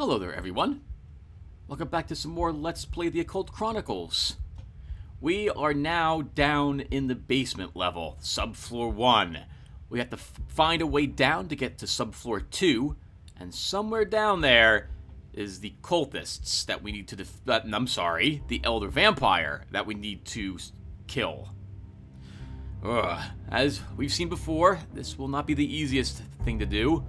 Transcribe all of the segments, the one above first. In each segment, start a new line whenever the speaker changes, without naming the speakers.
Hello there, everyone. Welcome back to some more Let's Play the Occult Chronicles. We are now down in the basement level, subfloor 1. We have to find a way down to get to subfloor 2, and somewhere down there is the cultists that we need to the elder vampire that we need to kill. As we've seen before, this will not be the easiest thing to do.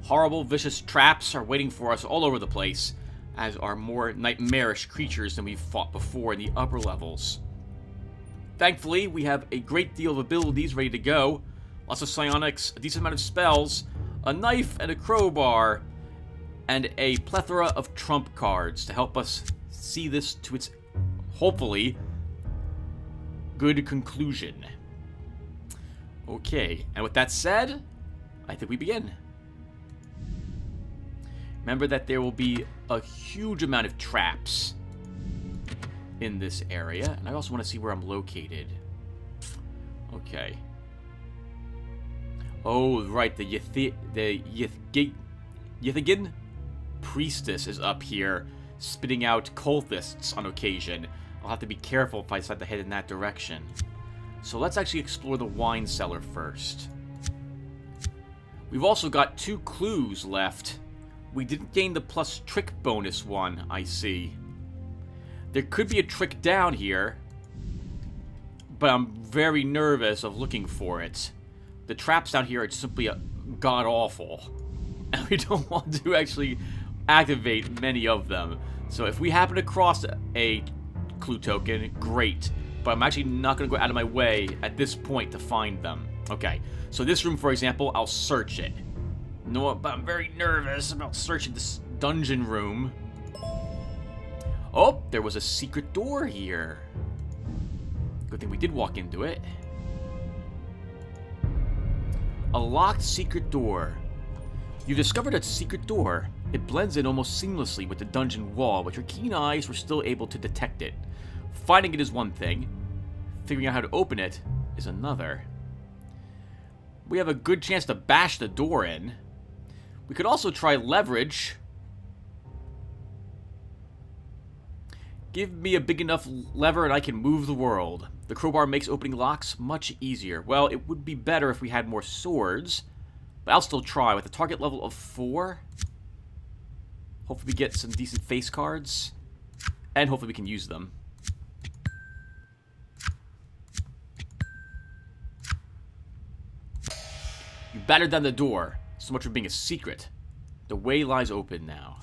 Horrible, vicious traps are waiting for us all over the place, as are more nightmarish creatures than we've fought before in the upper levels. Thankfully, we have a great deal of abilities ready to go, lots of psionics, a decent amount of spells, a knife and a crowbar, and a plethora of trump cards to help us see this to its, hopefully, good conclusion. Okay, and with that said, I think we begin. Remember that there will be a huge amount of traps in this area, and I also want to see where I'm located. Okay. Oh, right, the Yithagin priestess is up here, spitting out cultists on occasion. I'll have to be careful if I decide to head in that direction. So let's actually explore the wine cellar first. We've also got 2 clues left. We didn't gain the plus trick bonus one, I see. There could be a trick down here, but I'm very nervous of looking for it. The traps down here are simply god-awful, and we don't want to actually activate many of them. So if we happen to cross a clue token, great. But I'm actually not going to go out of my way at this point to find them. Okay, so this room, for example, I'll search it. No, but I'm very nervous about searching this dungeon room. Oh, there was a secret door here. Good thing we did walk into it. A locked secret door. You discovered a secret door. It blends in almost seamlessly with the dungeon wall, but your keen eyes were still able to detect it. Finding it is one thing. Figuring out how to open it is another. We have a good chance to bash the door in. We could also try leverage. Give me a big enough lever and I can move the world. The crowbar makes opening locks much easier. Well, it would be better if we had more swords, but I'll still try with a target level of 4. Hopefully we get some decent face cards, and hopefully we can use them. You battered down the door. So much for being a secret. The way lies open now.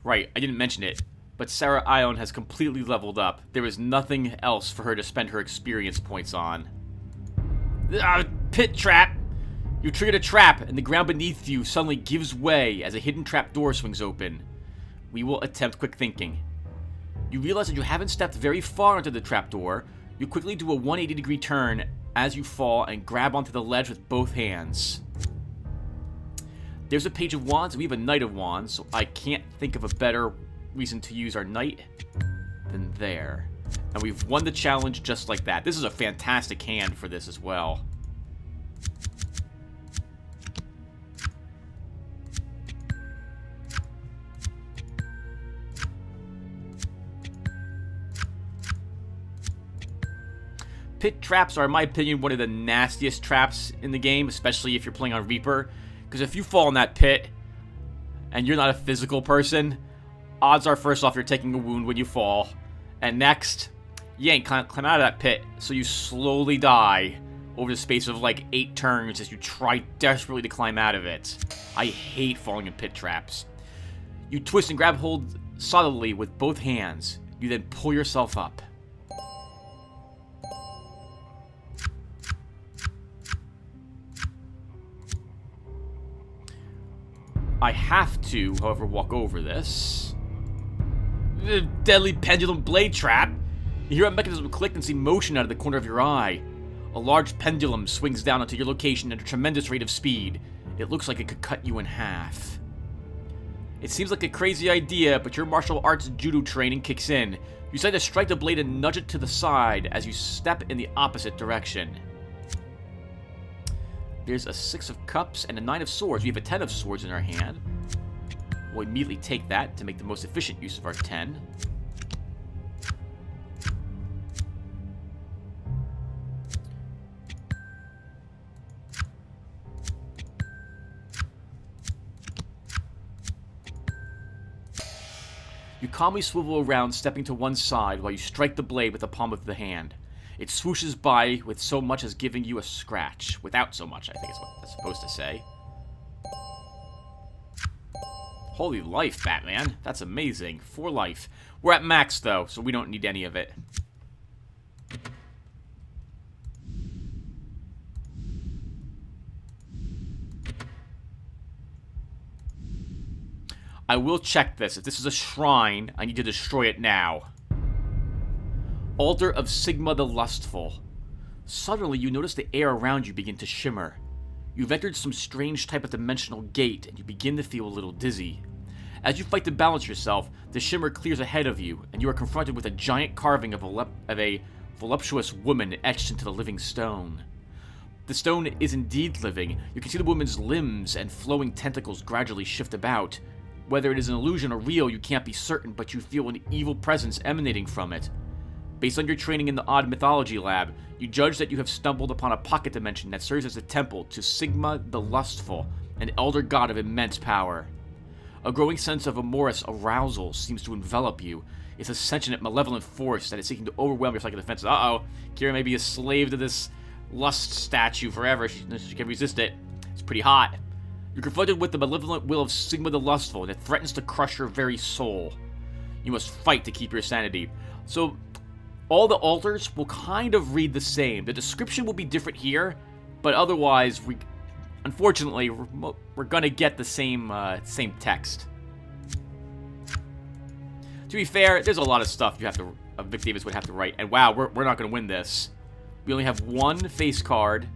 Right, I didn't mention it, but Sarah Ion has completely leveled up. There is nothing else for her to spend her experience points on. Pit trap! You triggered a trap, and the ground beneath you suddenly gives way as a hidden trap door swings open. We will attempt quick thinking. You realize that you haven't stepped very far into the trapdoor. You quickly do a 180-degree turn as you fall and grab onto the ledge with both hands. There's a page of wands, and we have a knight of wands, so I can't think of a better reason to use our knight than there. And we've won the challenge just like that. This is a fantastic hand for this as well. Pit traps are, in my opinion, one of the nastiest traps in the game, especially if you're playing on Reaper. Because if you fall in that pit, and you're not a physical person, odds are, first off, you're taking a wound when you fall. And next, you ain't climb out of that pit, so you slowly die over the space of like 8 turns as you try desperately to climb out of it. I hate falling in pit traps. You twist and grab hold solidly with both hands. You then pull yourself up. I have to, however, walk over this. Deadly pendulum blade trap. You hear a mechanism click and see motion out of the corner of your eye. A large pendulum swings down onto your location at a tremendous rate of speed. It looks like it could cut you in half. It seems like a crazy idea, but your martial arts judo training kicks in. You decide to strike the blade and nudge it to the side as you step in the opposite direction. There's a 6 of cups and a 9 of swords. We have a 10 of swords in our hand. We'll immediately take that to make the most efficient use of our 10. You calmly swivel around, stepping to one side while you strike the blade with the palm of the hand. It swooshes by with so much as giving you a scratch. Without so much, I think is what that's supposed to say. Holy life, Batman. That's amazing. 4 life. We're at max, though, so we don't need any of it. I will check this. If this is a shrine, I need to destroy it now. Altar of Sigma the Lustful. Suddenly, you notice the air around you begin to shimmer. You've entered some strange type of dimensional gate, and you begin to feel a little dizzy. As you fight to balance yourself, the shimmer clears ahead of you, and you are confronted with a giant carving of a voluptuous woman etched into the living stone. The stone is indeed living. You can see the woman's limbs and flowing tentacles gradually shift about. Whether it is an illusion or real, you can't be certain, but you feel an evil presence emanating from it. Based on your training in the Odd Mythology Lab, you judge that you have stumbled upon a pocket dimension that serves as a temple to Sigma the Lustful, an elder god of immense power. A growing sense of amorous arousal seems to envelop you. It's a sentient, malevolent force that is seeking to overwhelm your psychic defenses. Uh-oh, Kira may be a slave to this lust statue forever. She can resist it. It's pretty hot. You're confronted with the malevolent will of Sigma the Lustful, and it threatens to crush your very soul. You must fight to keep your sanity. So, all the altars will kind of read the same. The description will be different here, but otherwise, unfortunately, we're gonna get the same text. To be fair, there's a lot of stuff Vic Davis would have to write, and wow, we're not gonna win this. We only have one face card.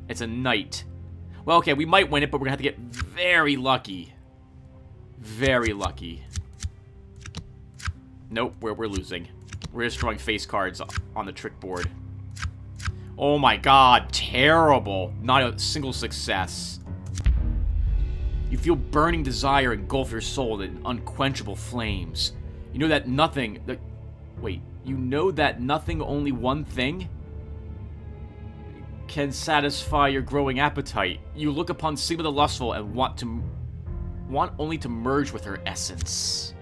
It's a knight. Well, okay, we might win it, but we're gonna have to get very lucky. Very lucky. Nope, we're losing. We're just drawing face cards on the trick board. Oh my god, terrible. Not a single success. You feel burning desire engulf your soul in unquenchable flames. You know that nothing... You know that nothing, only one thing can satisfy your growing appetite. You look upon Sigma the Lustful and want only to merge with her essence.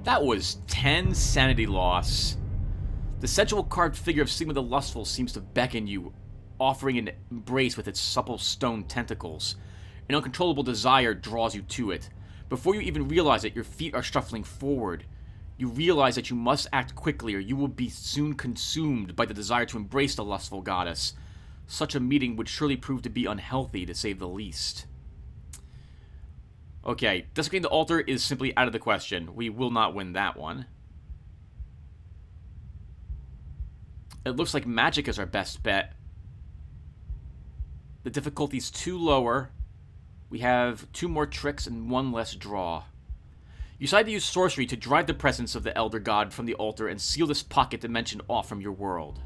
That was 10 sanity loss. The sensual carved figure of Sigma the Lustful seems to beckon you, offering an embrace with its supple stone tentacles. An uncontrollable desire draws you to it. Before you even realize it, your feet are shuffling forward. You realize that you must act quickly or you will be soon consumed by the desire to embrace the lustful goddess. Such a meeting would surely prove to be unhealthy, to say the least. Okay, desecrating the altar is simply out of the question. We will not win that one. It looks like magic is our best bet. The difficulty's 2 lower. We have 2 more tricks and 1 less draw. You decide to use sorcery to drive the presence of the Elder God from the altar and seal this pocket dimension off from your world.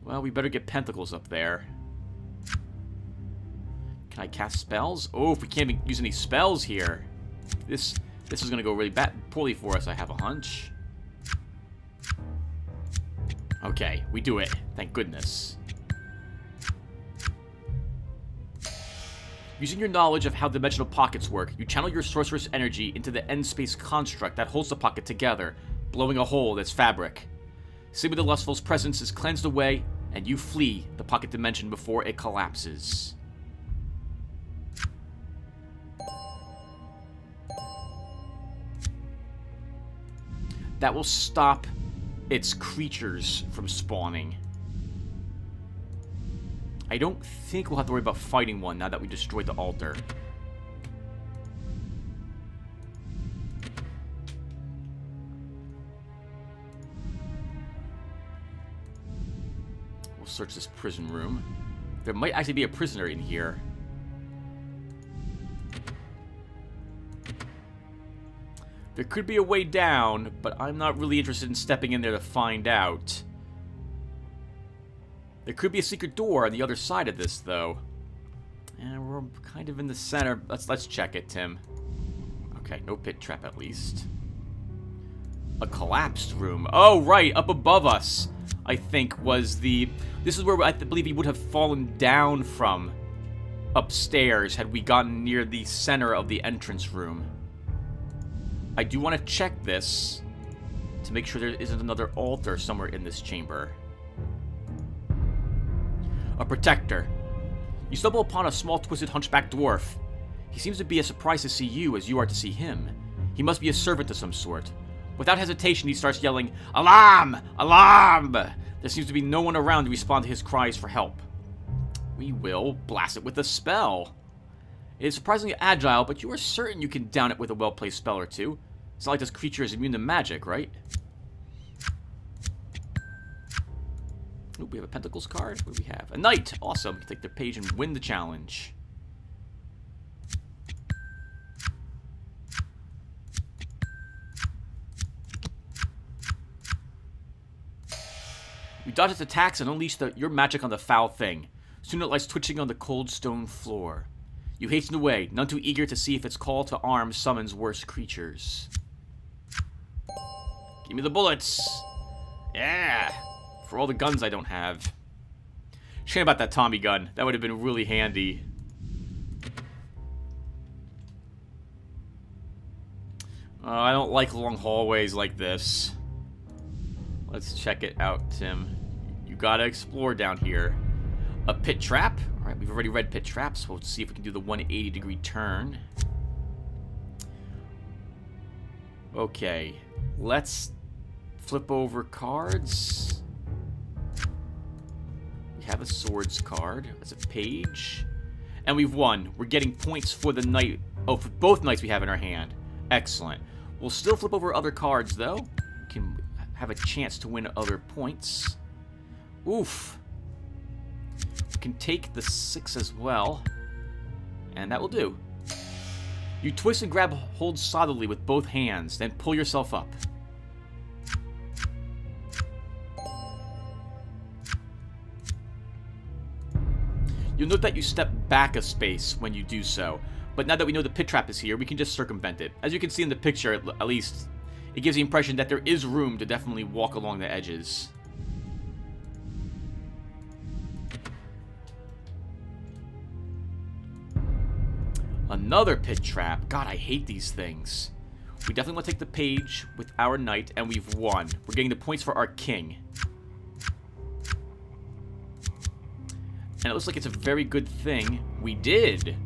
Well, we better get pentacles up there. Can I cast spells? Oh, if we can't even use any spells here. This is going to go really poorly for us, I have a hunch. Okay, we do it. Thank goodness. Using your knowledge of how dimensional pockets work, you channel your sorceress energy into the end space construct that holds the pocket together, blowing a hole in its fabric. Sigma the Lustful's presence is cleansed away, and you flee the pocket dimension before it collapses. That will stop its creatures from spawning. I don't think we'll have to worry about fighting one now that we destroyed the altar. search this prison room. There might actually be a prisoner in here. There could be a way down, but I'm not really interested in stepping in there to find out. There could be a secret door on the other side of this, though. And we're kind of in the center. Let's check it, Tim. Okay, no pit trap at least. A collapsed room. Oh, right, up above us, I think, was the... This is where I believe he would have fallen down from upstairs had we gotten near the center of the entrance room. I do want to check this to make sure there isn't another altar somewhere in this chamber. A protector. You stumble upon a small, twisted, hunchback dwarf. He seems to be as surprised to see you as you are to see him. He must be a servant of some sort. Without hesitation, he starts yelling, "Alarm! Alarm!" There seems to be no one around to respond to his cries for help. We will blast it with a spell. It is surprisingly agile, but you are certain you can down it with a well-placed spell or two. It's not like this creature is immune to magic, right? Ooh, we have a Pentacles card. What do we have? A Knight! Awesome. Take their page and win the challenge. You dodge its attacks and unleash your magic on the foul thing. Soon it lies twitching on the cold stone floor. You hasten away, none too eager to see if its call to arms summons worse creatures. Give me the bullets! Yeah! For all the guns I don't have. Shame about that Tommy gun. That would have been really handy. I don't like long hallways like this. Let's check it out, Tim. You gotta explore down here. A pit trap. Alright, we've already read pit traps. We'll see if we can do the 180-degree turn. Okay. Let's flip over cards. We have a swords card. That's a page. And we've won. We're getting points for the knight. Oh, for both knights we have in our hand. Excellent. We'll still flip over other cards, though. We can have a chance to win other points. Oof. We can take the 6 as well. And that will do. You twist and grab hold solidly with both hands, then pull yourself up. You'll note that you step back a space when you do so, but now that we know the pit trap is here, we can just circumvent it. As you can see in the picture, at least, it gives the impression that there is room to definitely walk along the edges. Another pit trap. God, I hate these things. We definitely want to take the page with our knight, and we've won. We're getting the points for our king. And it looks like it's a very good thing we did.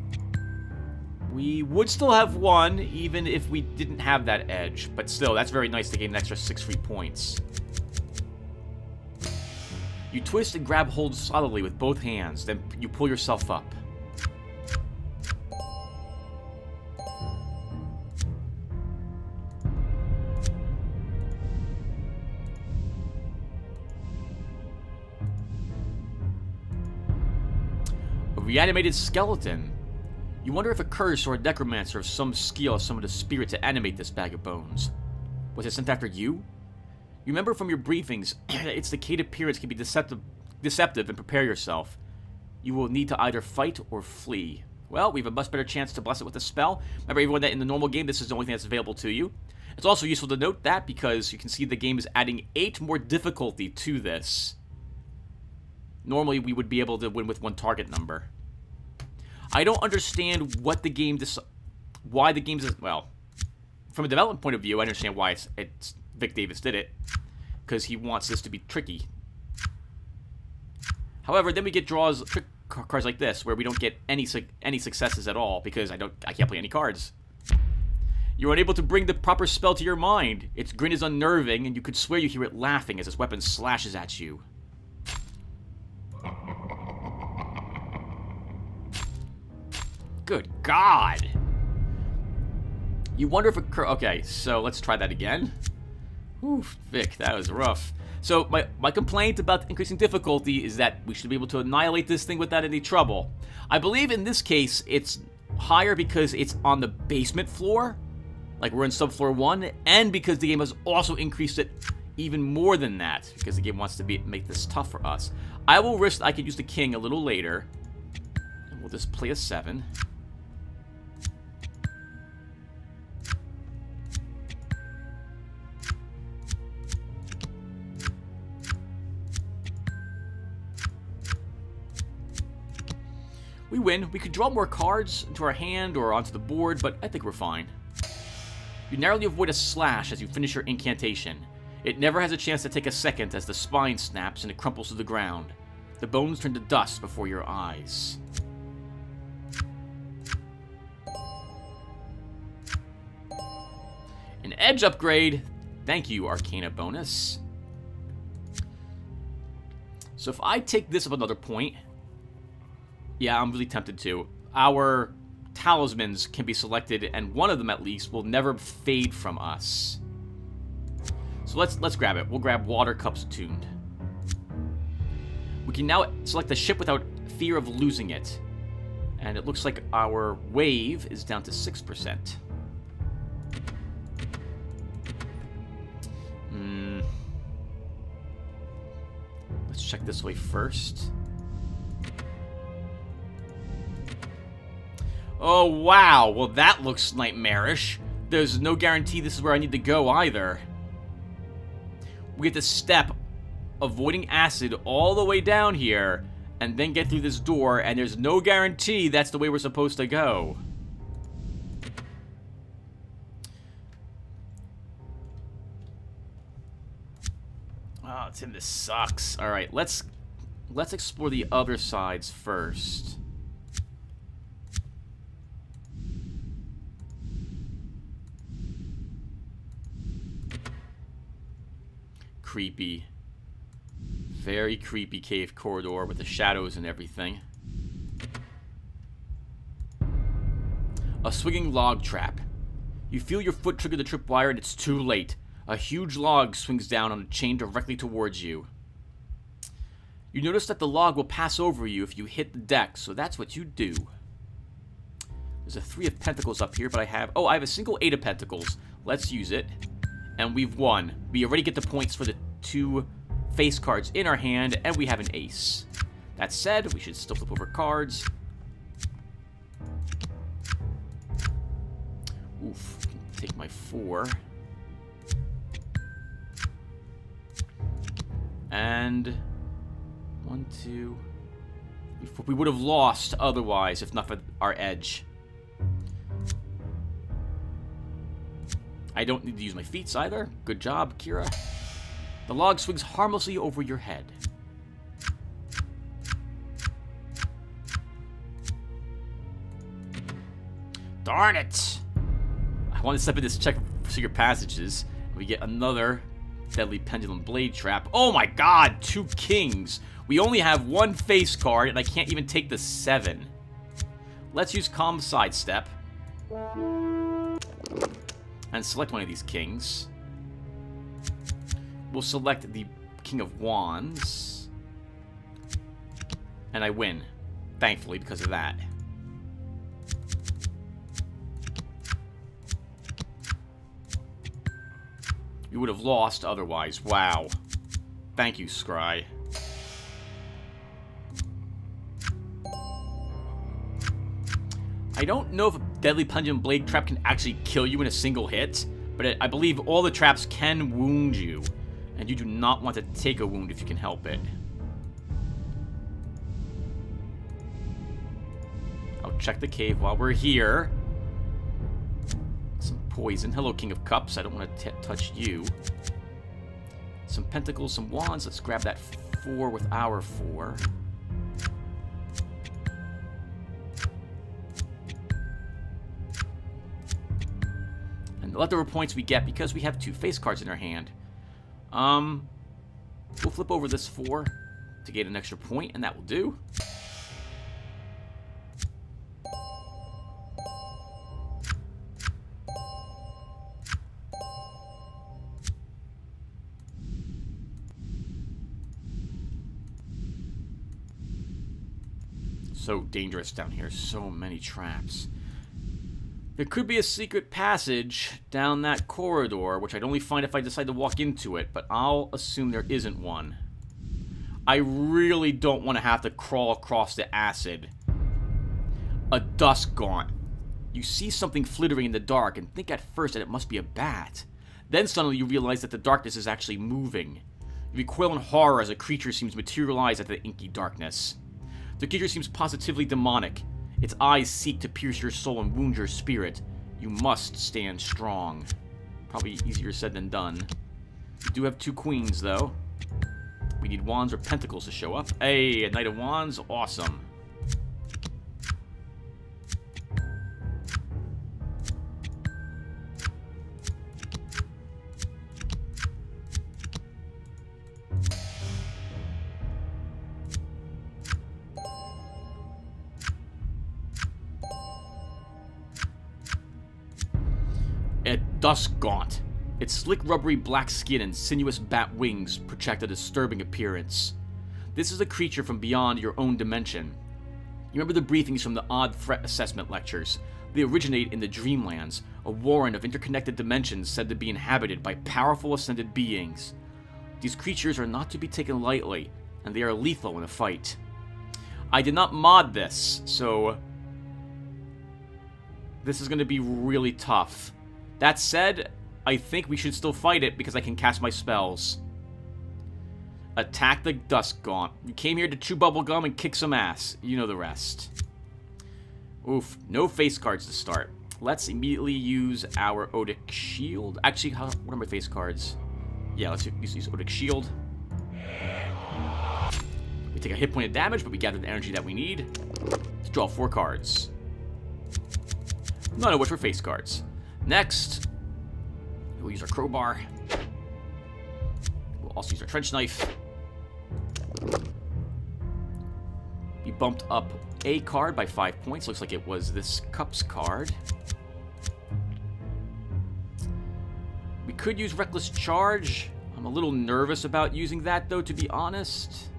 We would still have won, even if we didn't have that edge. But still, that's very nice to gain an extra 6 free points. You twist and grab hold solidly with both hands, then you pull yourself up. Reanimated skeleton. You wonder if a curse or a necromancer of some skill summoned a spirit to animate this bag of bones. Was it sent after you? You remember from your briefings that its decayed appearance can be deceptive and prepare yourself. You will need to either fight or flee. Well, we have a much better chance to bless it with a spell. Remember everyone that in the normal game this is the only thing that's available to you. It's also useful to note that because you can see the game is adding 8 more difficulty to this. Normally we would be able to win with 1 target number. I don't understand what the game why the game is, well, from a development point of view, I understand why it's Vic Davis did it, because he wants this to be tricky. However, then we get trick cards like this, where we don't get any successes at all, because I can't play any cards. You're unable to bring the proper spell to your mind. Its grin is unnerving, and you could swear you hear it laughing as its weapon slashes at you. Good God! You wonder if a okay, so let's try that again. Oof, Vic, that was rough. So my complaint about increasing difficulty is that we should be able to annihilate this thing without any trouble. I believe in this case it's higher because it's on the basement floor, like we're in subfloor 1, and because the game has also increased it even more than that, because the game wants to make this tough for us. I will risk I could use the king a little later, and we'll just play a 7. We win. We could draw more cards into our hand or onto the board, but I think we're fine. You narrowly avoid a slash as you finish your incantation. It never has a chance to take a second as the spine snaps and it crumples to the ground. The bones turn to dust before your eyes. An edge upgrade. Thank you, Arcana bonus. So if I take this up another point... Yeah, I'm really tempted to. Our talismans can be selected, and one of them at least will never fade from us. So let's grab it. We'll grab Water Cups Attuned. We can now select the ship without fear of losing it. And it looks like our wave is down to 6%. Let's check this way first. Oh, wow. Well, that looks nightmarish. There's no guarantee this is where I need to go either. We get to step, avoiding acid all the way down here, and then get through this door, and there's no guarantee that's the way we're supposed to go. Oh, Tim, this sucks. All right, let's explore the other sides first. Creepy. Very creepy cave corridor with the shadows and everything. A swinging log trap. You feel your foot trigger the tripwire and it's too late. A huge log swings down on a chain directly towards you. You notice that the log will pass over you if you hit the deck, so that's what you do. There's a 3 of pentacles up here, but I have a single 8 of pentacles. Let's use it. And we've won. We already get the points for the 2 face cards in our hand, and we have an ace. That said, we should still flip over cards. Oof. Can take my 4. And 1, 2. We would have lost otherwise if not for our edge. I don't need to use my feats either. Good job, Kira. The log swings harmlessly over your head. Darn it! I want to step in this check for secret passages. We get another deadly pendulum blade trap. Oh my god, 2 kings. We only have 1 face card, and I can't even take the 7. Let's use Calm Sidestep. And select one of these kings. We'll select the King of Wands. And I win. Thankfully, because of that. You would have lost otherwise. Wow. Thank you, Scry. I don't know if a deadly pendulum blade trap can actually kill you in a single hit, but I believe all the traps can wound you, and you do not want to take a wound if you can help it. I'll check the cave while we're here. Some poison. Hello, King of Cups. I don't want to touch you. Some pentacles, some wands. Let's grab that 4 with our 4. And the leftover points we get because we have 2 face cards in our hand. We'll flip over this 4 to get an extra point, and that will do. So dangerous down here. So many traps. There could be a secret passage down that corridor, which I'd only find if I decide to walk into it, but I'll assume there isn't one. I really don't want to have to crawl across the acid. A dust gaunt. You see something flittering in the dark and think at first that it must be a bat. Then suddenly you realize that the darkness is actually moving. You recoil in horror as a creature seems materialized out of the inky darkness. The creature seems positively demonic. Its eyes seek to pierce your soul and wound your spirit. You must stand strong. Probably easier said than done. We do have 2 queens, though. We need wands or pentacles to show up. Hey, a knight of wands. Awesome. A dust gaunt. Its slick, rubbery black skin and sinuous bat wings project a disturbing appearance. This is a creature from beyond your own dimension. You remember the briefings from the odd threat assessment lectures. They originate in the Dreamlands, a warren of interconnected dimensions said to be inhabited by powerful ascended beings. These creatures are not to be taken lightly, and they are lethal in a fight. I did not mod this, so this is going to be really tough. That said, I think we should still fight it because I can cast my spells. Attack the Dust Gaunt. You came here to chew bubblegum and kick some ass. You know the rest. Oof. No face cards to start. Let's immediately use our Odic Shield. Actually, what are my face cards? Yeah, let's use Odic Shield. We take a hit point of damage, but we gather the energy that we need to draw 4 cards. None of which were face cards. Next, we'll use our crowbar. We'll also use our trench knife. We bumped up a card by 5 points. Looks like it was this Cups card. We could use Reckless Charge. I'm a little nervous about using that, though, to be honest.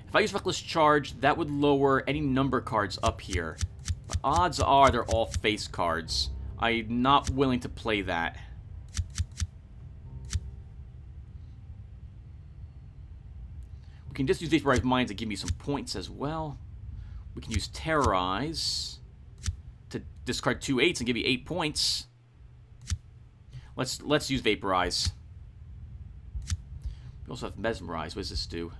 If I use Reckless Charge, that would lower any number cards up here. But odds are they're all face cards. I'm not willing to play that. We can just use Vaporize Minds to give me some points as well. We can use Terrorize to discard 2 8s and give me 8 points. Let's use Vaporize. We also have Mesmerize. What does this do?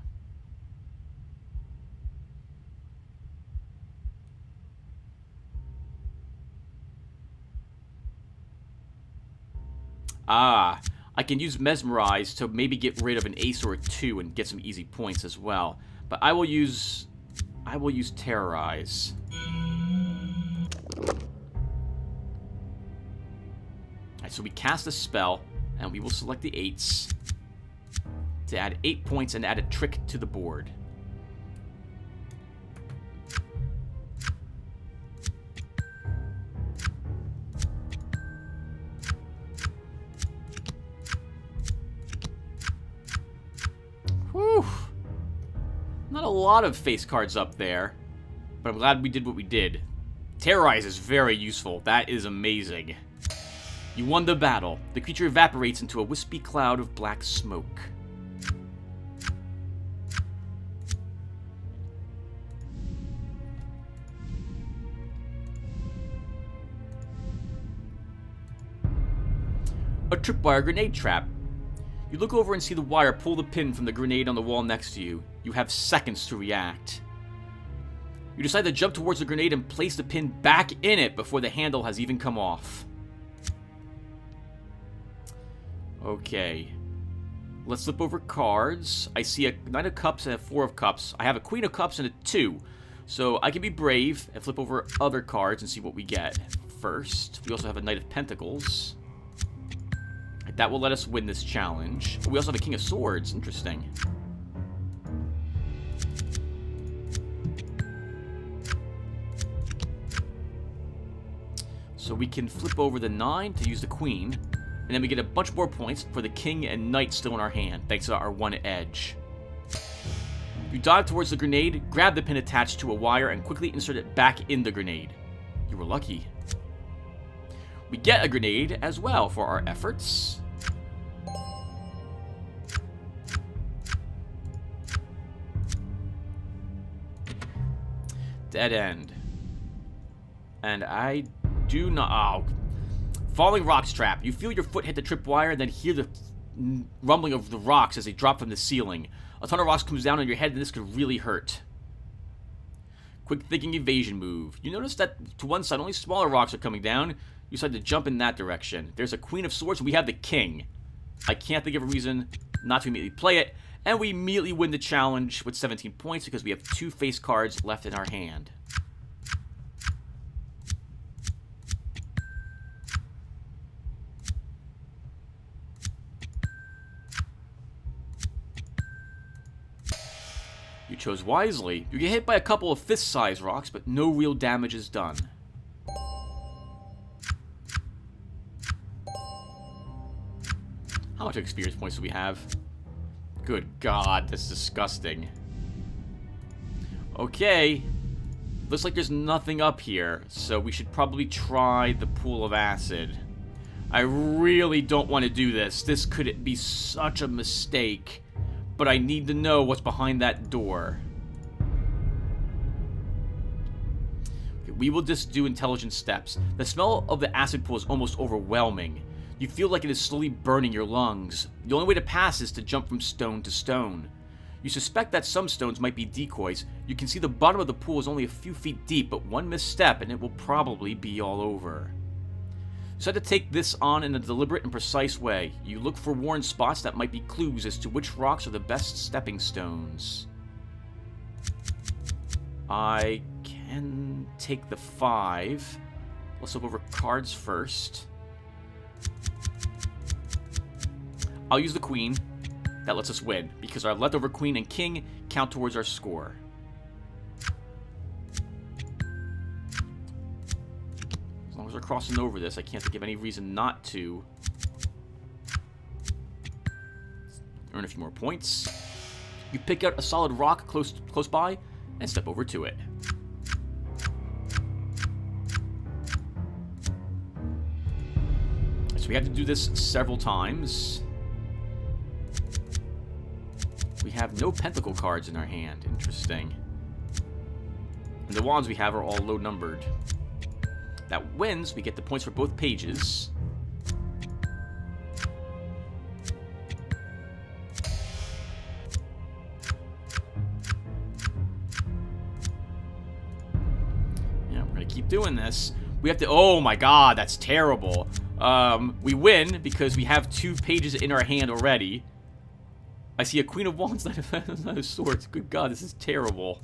Ah, I can use Mesmerize to maybe get rid of an ace or a 2 and get some easy points as well. But I will use Terrorize. Alright, so we cast a spell, and we will select the 8s to add 8 points and add a trick to the board. Whew. Not a lot of face cards up there, but I'm glad we did what we did. Terrorize is very useful. That is amazing. You won the battle. The creature evaporates into a wispy cloud of black smoke. A tripwire grenade trap. You look over and see the wire pull the pin from the grenade on the wall next to you. You have seconds to react. You decide to jump towards the grenade and place the pin back in it before the handle has even come off. Okay. Let's flip over cards. I see a Knight of Cups and a 4 of Cups. I have a Queen of Cups and a 2. So I can be brave and flip over other cards and see what we get. First, we also have a Knight of Pentacles. That will let us win this challenge. We also have a King of Swords. Interesting. So we can flip over the 9 to use the Queen. And then we get a bunch more points for the king and knight still in our hand, thanks to our one edge. You dive towards the grenade, grab the pin attached to a wire, and quickly insert it back in the grenade. You were lucky. We get a grenade as well for our efforts. Dead end. And I do not... Oh. Falling rocks trap. You feel your foot hit the tripwire, then hear the rumbling of the rocks as they drop from the ceiling. A ton of rocks comes down on your head, and this could really hurt. Quick thinking evasion move. You notice that to one side, only smaller rocks are coming down. You decide to jump in that direction. There's a Queen of Swords, and we have the King. I can't think of a reason not to immediately play it, and we immediately win the challenge with 17 points because we have 2 face cards left in our hand. You chose wisely. You get hit by a couple of fist-sized rocks, but no real damage is done. How much experience points do we have? Good God, that's disgusting. Okay. Looks like there's nothing up here, so we should probably try the pool of acid. I really don't want to do this. This could be such a mistake. But I need to know what's behind that door. Okay, we will just do intelligent steps. The smell of the acid pool is almost overwhelming. You feel like it is slowly burning your lungs. The only way to pass is to jump from stone to stone. You suspect that some stones might be decoys. You can see the bottom of the pool is only a few feet deep, but one misstep and it will probably be all over. So to take this on in a deliberate and precise way. You look for worn spots that might be clues as to which rocks are the best stepping stones. I can take the 5. Let's look over cards first. I'll use the queen. That lets us win, because our leftover queen and king count towards our score. As long as we're crossing over this, I can't think of any reason not to. Earn a few more points. You pick out a solid rock close by and step over to it. So we have to do this several times. We have no pentacle cards in our hand. Interesting. And the wands we have are all low numbered. That wins. We get the points for both pages. Yeah, we're gonna keep doing this. We have to... Oh my god, that's terrible. We win because we have 2 pages in our hand already. I see a Queen of Wands, Knight of Swords. Good God, this is terrible.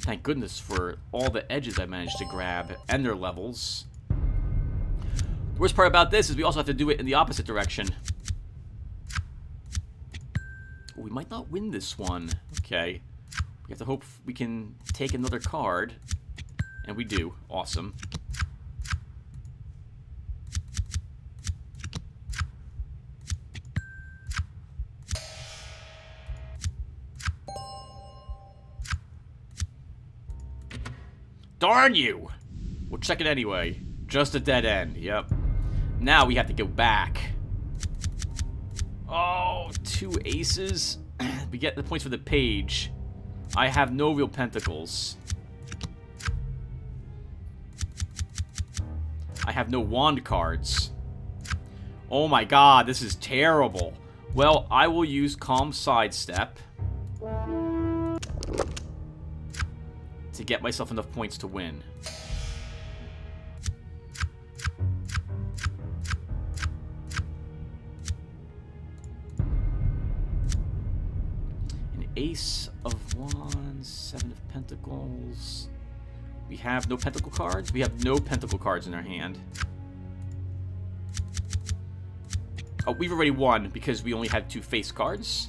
Thank goodness for all the edges I managed to grab and their levels. The worst part about this is we also have to do it in the opposite direction. Oh, we might not win this one. Okay. We have to hope we can take another card. And we do. Awesome. Darn you! We'll check it anyway. Just a dead end. Yep. Now we have to go back. Oh, 2 aces. We get the points for the page. I have no real pentacles. I have no wand cards. Oh my god, this is terrible. Well, I will use Calm Sidestep to get myself enough points to win. An Ace of Wands, 7 of Pentacles. We have no pentacle cards? We have no pentacle cards in our hand. Oh, we've already won because we only had 2 face cards.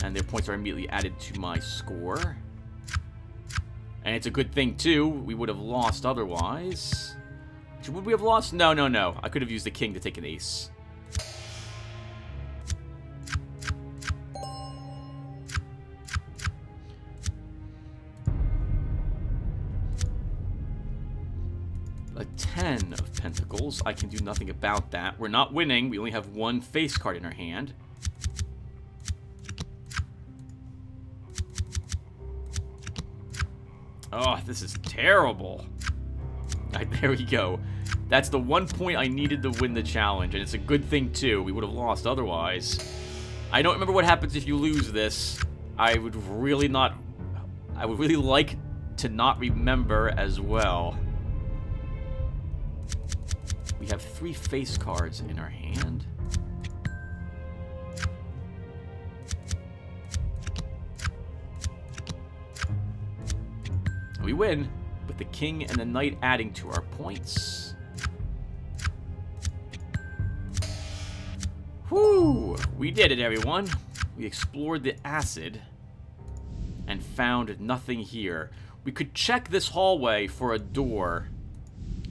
And their points are immediately added to my score. And it's a good thing, too. We would have lost otherwise. Would we have lost? No, no, no. I could have used the king to take an ace. A 10 of pentacles. I can do nothing about that. We're not winning. We only have one face card in our hand. Oh, this is terrible. Right, there we go. That's the one point I needed to win the challenge, and it's a good thing, too. We would have lost otherwise. I don't remember what happens if you lose this. I would really like to not remember as well. We have 3 face cards in our hand. We win, with the king and the knight adding to our points. Whew! We did it, everyone. We explored the acid and found nothing here. We could check this hallway for a door.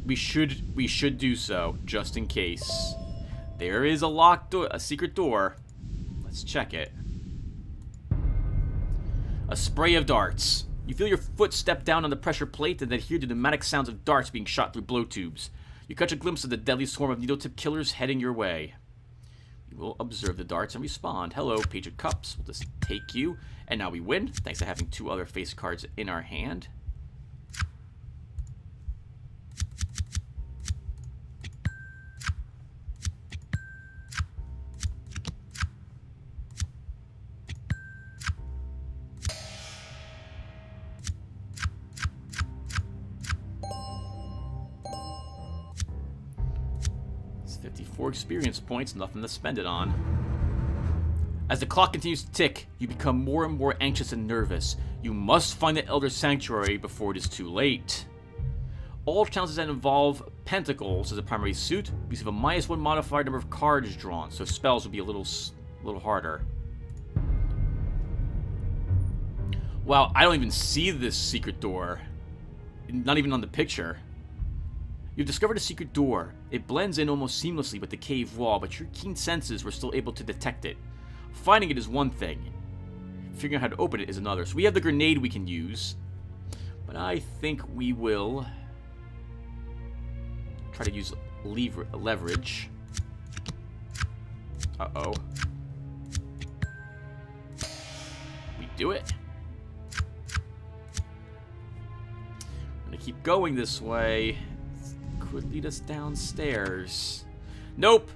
We should do so, just in case. There is a locked door, a secret door. Let's check it. A spray of darts. You feel your foot step down on the pressure plate and then hear the pneumatic sounds of darts being shot through blow tubes. You catch a glimpse of the deadly swarm of needle-tip killers heading your way. You will observe the darts and respond. Hello, Page of Cups. We'll just take you. And now we win, thanks to having 2 other face cards in our hand. It's 54 experience points, nothing to spend it on. As the clock continues to tick, you become more and more anxious and nervous. You must find the Elder Sanctuary before it is too late. All challenges that involve pentacles as a primary suit receive a -1 modifier number of cards drawn, so spells will be a little harder. Wow, I don't even see this secret door. Not even on the picture. You've discovered a secret door. It blends in almost seamlessly with the cave wall, but your keen senses were still able to detect it. Finding it is one thing. Figuring out how to open it is another. So we have the grenade we can use. But I think we will try to use leverage. Uh-oh. We do it. I'm gonna keep going this way. Could lead us downstairs. Nope.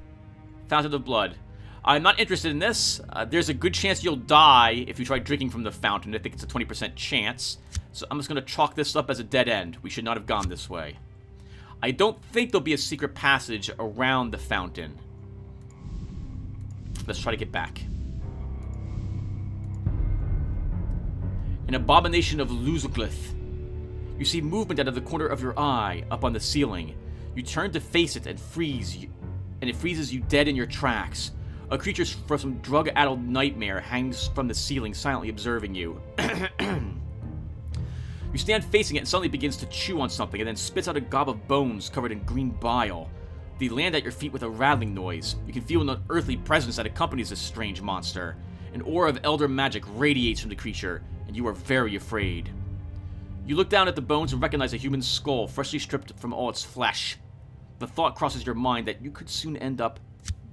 Fountain of blood. I'm not interested in this. There's a good chance you'll die if you try drinking from the fountain. I think it's a 20% chance. So I'm just going to chalk this up as a dead end. We should not have gone this way. I don't think there'll be a secret passage around the fountain. Let's try to get back. An abomination of Luzglith. You see movement out of the corner of your eye, up on the ceiling. You turn to face it and it freezes you dead in your tracks. A creature from some drug-addled nightmare hangs from the ceiling, silently observing you. You stand facing it and suddenly begins to chew on something and then spits out a gob of bones covered in green bile. They land at your feet with a rattling noise. You can feel an unearthly presence that accompanies this strange monster. An aura of elder magic radiates from the creature, and you are very afraid. You look down at the bones and recognize a human skull, freshly stripped from all its flesh. The thought crosses your mind that you could soon end up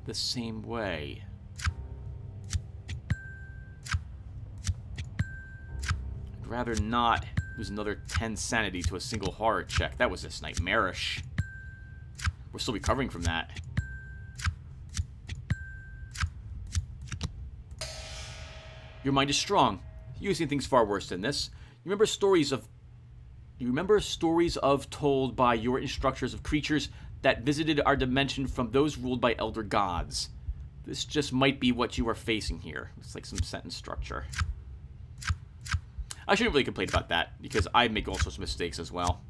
the same way. I'd rather not lose another 10 sanity to a single horror check. That was just nightmarish. We're still recovering from that. Your mind is strong. You've seen things far worse than this. You remember stories told by your instructors of creatures that visited our dimension from those ruled by elder gods. This just might be what you are facing here. It's like some sentence structure. I shouldn't really complain about that, because I make all sorts of mistakes as well.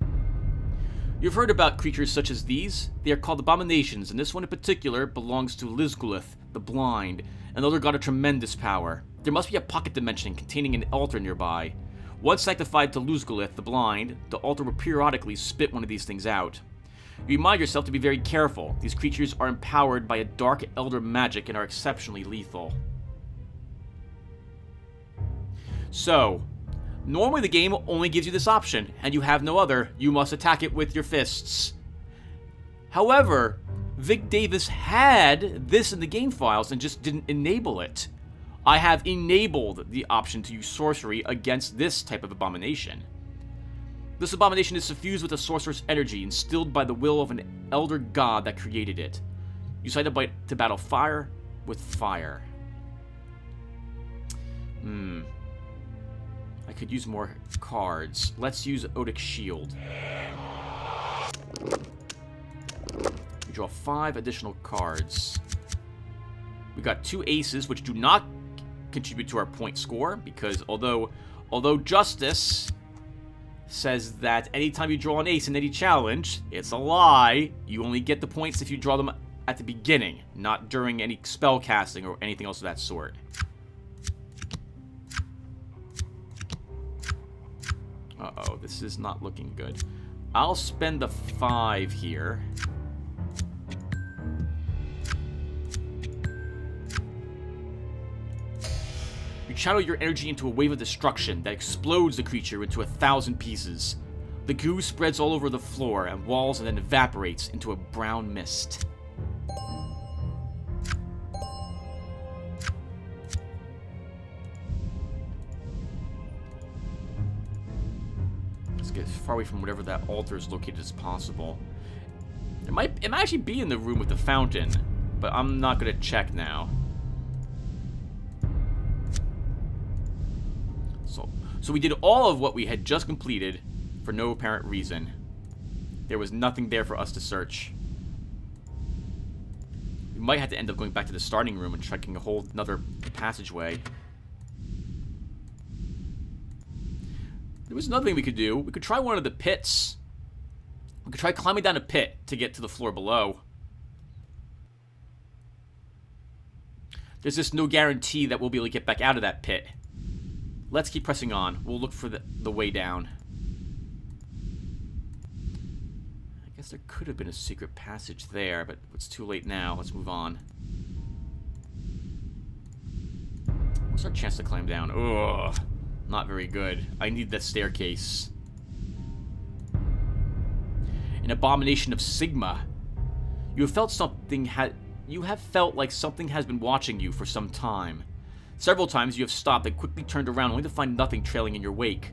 You've heard about creatures such as these. They are called abominations, and this one in particular belongs to Luzglith, the blind, another god of tremendous power. There must be a pocket dimension containing an altar nearby. Once sanctified to Luzgalith, the blind, the altar will periodically spit one of these things out. You remind yourself to be very careful. These creatures are empowered by a dark elder magic and are exceptionally lethal. So, normally the game only gives you this option, and you have no other. You must attack it with your fists. However, Vic Davis had this in the game files and just didn't enable it. I have enabled the option to use sorcery against this type of abomination. This abomination is suffused with a sorcerer's energy, instilled by the will of an elder god that created it. You decide to battle fire with fire. I could use more cards. Let's use Odic Shield. We draw 5 additional cards. We got 2 aces, which do not contribute to our point score, because although Justice says that anytime you draw an ace in any challenge, it's a lie. You only get the points if you draw them at the beginning, not during any spell casting or anything else of that sort. Uh-oh, this is not looking good. I'll spend the 5 here. You channel your energy into a wave of destruction that explodes the creature into 1,000 pieces. The goo spreads all over the floor and walls and then evaporates into a brown mist. Let's get as far away from whatever that altar is located as possible. It might actually be in the room with the fountain, but I'm not going to check now. So we did all of what we had just completed for no apparent reason. There was nothing there for us to search. We might have to end up going back to the starting room and checking a whole another passageway. There was another thing we could do. We could try one of the pits. We could try climbing down a pit to get to the floor below. There's just no guarantee that we'll be able to get back out of that pit. Let's keep pressing on. We'll look for the way down. I guess there could have been a secret passage there, but it's too late now. Let's move on. What's our chance to climb down? Ugh, not very good. I need that staircase. An abomination of Sigma. You have felt like something has been watching you for some time. Several times you have stopped and quickly turned around only to find nothing trailing in your wake.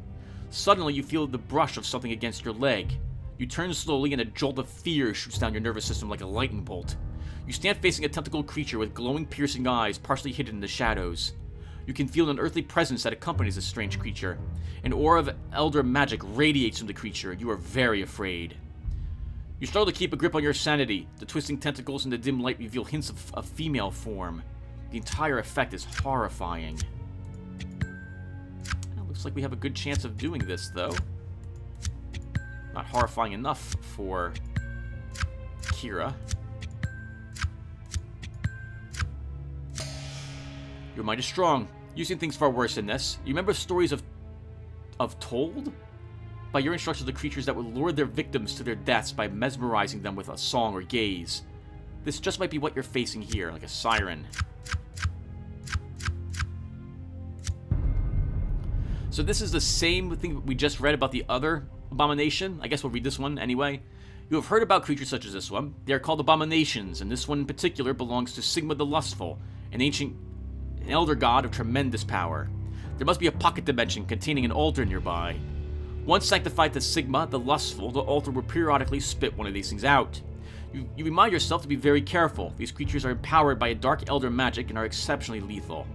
Suddenly you feel the brush of something against your leg. You turn slowly and a jolt of fear shoots down your nervous system like a lightning bolt. You stand facing a tentacled creature with glowing, piercing eyes partially hidden in the shadows. You can feel an unearthly presence that accompanies this strange creature. An aura of elder magic radiates from the creature. You are very afraid. You struggle to keep a grip on your sanity. The twisting tentacles in the dim light reveal hints of a female form. The entire effect is horrifying. It looks like we have a good chance of doing this, though. Not horrifying enough for Kira. Your mind is strong. You've seen things far worse than this. You remember stories of told? By your instructions, the creatures that would lure their victims to their deaths by mesmerizing them with a song or gaze. This just might be what you're facing here, like a siren. So this is the same thing we just read about the other abomination. I guess we'll read this one anyway. You have heard about creatures such as this one. They are called abominations, and this one in particular belongs to Sigma the Lustful, an elder god of tremendous power. There must be a pocket dimension containing an altar nearby. Once sanctified to Sigma the Lustful, the altar will periodically spit one of these things out. You remind yourself to be very careful. These creatures are empowered by a dark elder magic and are exceptionally lethal.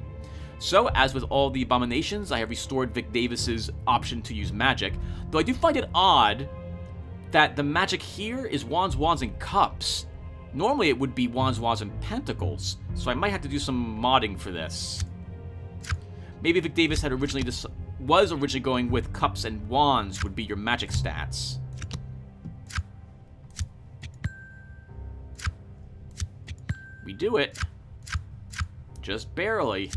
So, as with all the abominations, I have restored Vic Davis's option to use magic, though I do find it odd that the magic here is wands, wands, and cups. Normally it would be wands, wands, and pentacles, so I might have to do some modding for this. Maybe Vic Davis had was originally going with cups and wands would be your magic stats. We do it. Just barely.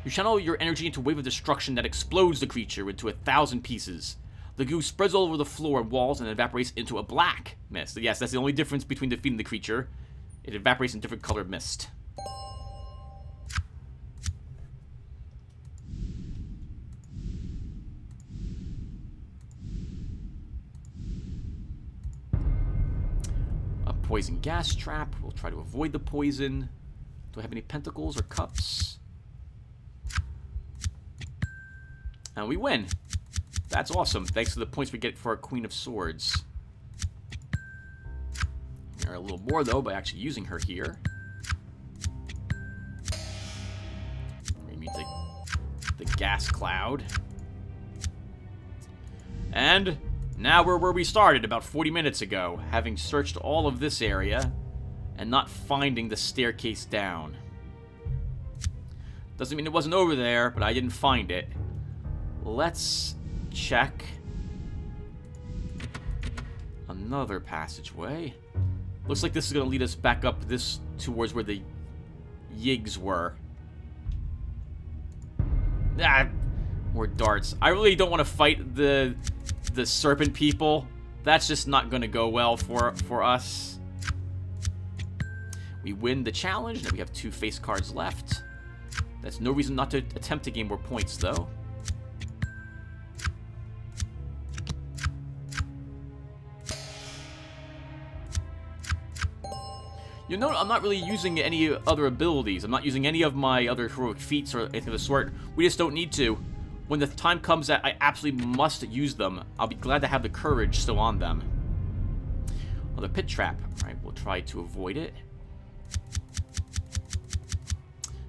You channel your energy into a wave of destruction that explodes the creature into 1,000 pieces. The goo spreads all over the floor and walls and evaporates into a black mist. Yes, that's the only difference between defeating the creature. It evaporates in different colored mist. A poison gas trap. We'll try to avoid the poison. Do I have any pentacles or cups? And we win. That's awesome. Thanks to the points we get for our Queen of Swords. There are a little more, though, by actually using her here. Maybe the gas cloud. And now we're where we started about 40 minutes ago, having searched all of this area and not finding the staircase down. Doesn't mean it wasn't over there, but I didn't find it. Let's check another passageway. Looks like this is going to lead us back up this towards where the yigs were. Ah, more darts. I really don't want to fight the serpent people. That's just not going to go well for us. We win the challenge. Now we have 2 face cards left. That's no reason not to attempt to gain more points, though. You know, I'm not really using any other abilities. I'm not using any of my other heroic feats or anything of the sort. We just don't need to. When the time comes that I absolutely must use them, I'll be glad to have the courage still on them. Well, the pit trap. Alright, we'll try to avoid it.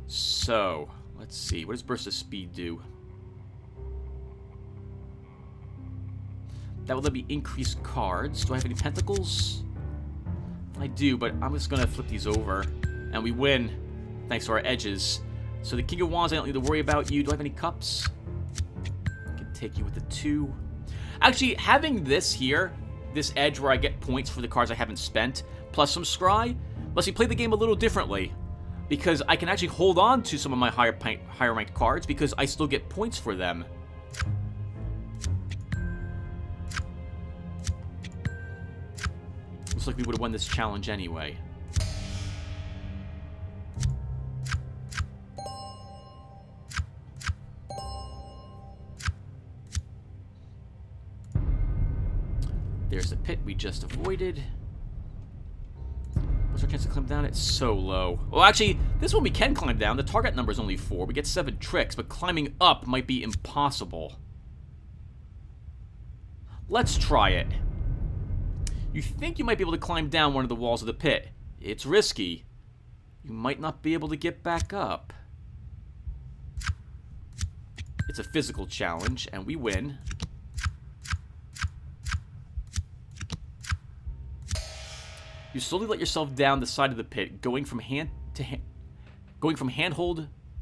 So, let's see. What does Burst of Speed do? That will let me increase cards. Do I have any pentacles? I do, but I'm just going to flip these over. And we win, thanks to our edges. So the King of Wands, I don't need to worry about you. Do I have any cups? I can take you with the 2. Actually, having this here, this edge where I get points for the cards I haven't spent, plus some scry, lets me play the game a little differently. Because I can actually hold on to some of my higher ranked cards because I still get points for them. Looks like we would have won this challenge anyway. There's the pit we just avoided. What's our chance to climb down? It's so low. Well, actually, this one we can climb down. The target number is only 4. We get 7 tricks, but climbing up might be impossible. Let's try it. You think you might be able to climb down one of the walls of the pit. It's risky. You might not be able to get back up. It's a physical challenge, and we win. You slowly let yourself down the side of the pit, going from handhold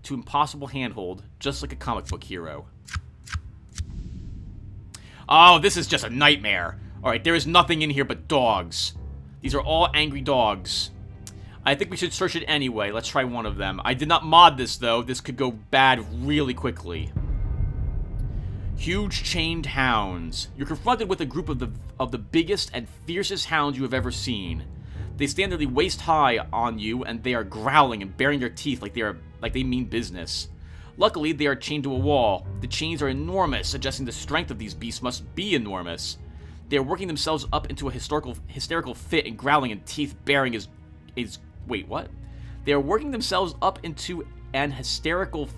to impossible handhold, just like a comic book hero. Oh, this is just a nightmare. Alright, there is nothing in here but dogs. These are all angry dogs. I think we should search it anyway. Let's try one of them. I did not mod this, though. This could go bad really quickly. Huge chained hounds. You're confronted with a group of the biggest and fiercest hounds you have ever seen. They stand nearly waist high on you, and they are growling and baring their teeth like they mean business. Luckily, they are chained to a wall. The chains are enormous, suggesting the strength of these beasts must be enormous. They are working themselves up into a hysterical fit, and growling and teeth baring is wait, what? They are working themselves up into an hysterical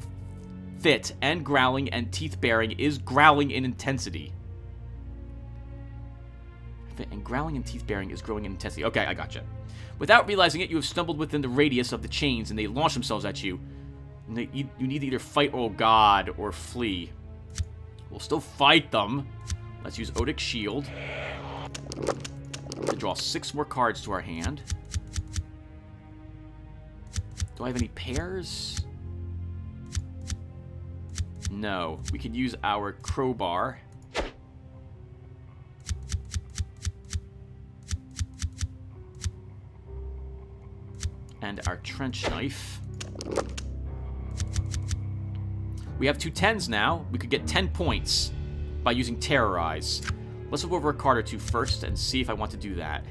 fit, and growling and teeth baring is growling in intensity. Fit and growling and teeth baring is growing in intensity. Okay, I gotcha. Without realizing it, you have stumbled within the radius of the chains, and they launch themselves at you. And you need to either fight, oh god, or flee. We'll still fight them. Let's use Odic Shield to draw 6 more cards to our hand. Do I have any pairs? No. We could use our crowbar. And our trench knife. We have 2 10s now. We could get 10 points by using Terrorize. Let's look over a card or two first and see if I want to do that.